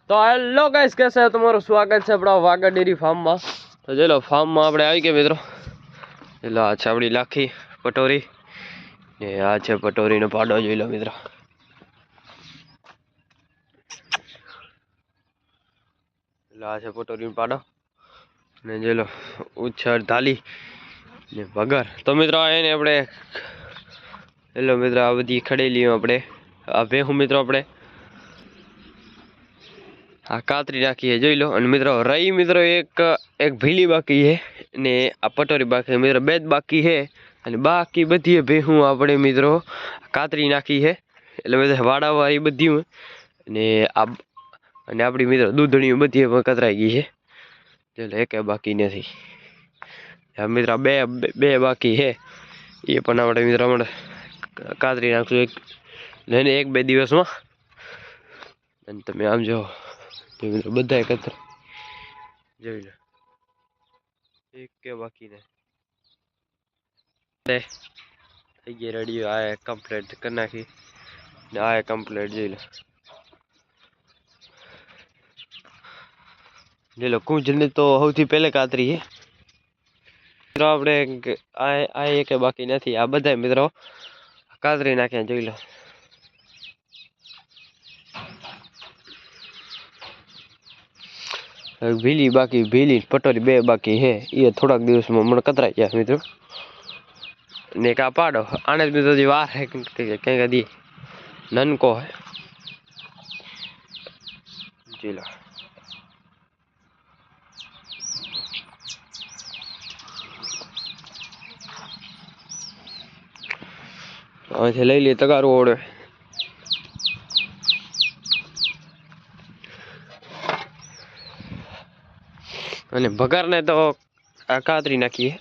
तो hello guys, कैसे है तुम्हारा स्वागत है अपना वागड़ डेरी फार्म में। तो चलो फार्म में આપણે આવી ગયા મિત્રો। ચલો આ છે આપણી લાખી પટોરી ને આ છે પટોરીનો પાડો, જોઈ લો મિત્રો। ચલો આ છે પટોરીનો પાડો ને જોઈ લો ઉછળ ધાલી ને વગર। તો મિત્રો એને આપણે હેલો મિત્રો આ બધી ખડેલી આપણે આ ભેહું મિત્રો આપણે આ કાતરી નાખી है, જોઈ લો। અને મિત્રો રહી મિત્રો એક ભીલી બાકી है ने आ पटोरी बाकी મિત્રો બે જ બાકી है અને બાકી બધી ભેહું આપણે મિત્રો કાતરી નાખી है એટલે બધા વાડાવાળી બધી ને આ અને આપણી મિત્રો દૂધણીઓ બધી કતરાઈ ગઈ છે। એટલે એકે બાકી નથી। આ મિત્રો બે બે બાકી है એ પણ આપણે મિત્રો હમણાં કાતરી નાખશું એક બે દિવસમાં। અને તમે આમ જો બધા એકત્ર જોઈ લો, એક કે બાકી ને થઈ ગઈ રેડી। આ કમ્પ્લીટ કરી નાખી ને આ કમ્પ્લીટ જોઈ લો, જોઈ લો। કુંજની તો સૌથી પહેલે કાતરી છે મિત્રો આપણે આ એક બાકી નથી, આ બધા મિત્રો કાતરી નાખ્યા જોઈ લો। ભીલી બાકી ભીલી પટોરી બે બાકી है, ये थोड़ा दिवस में मन कतरा गया मित्रों ने का पाड़ो आने मित्रों जी वार है कहीं का दी नन को है जी लो। अच्छे ले लिए तगार ओढ़े અને ભગાર ને તો આ કાતરી નાખી है।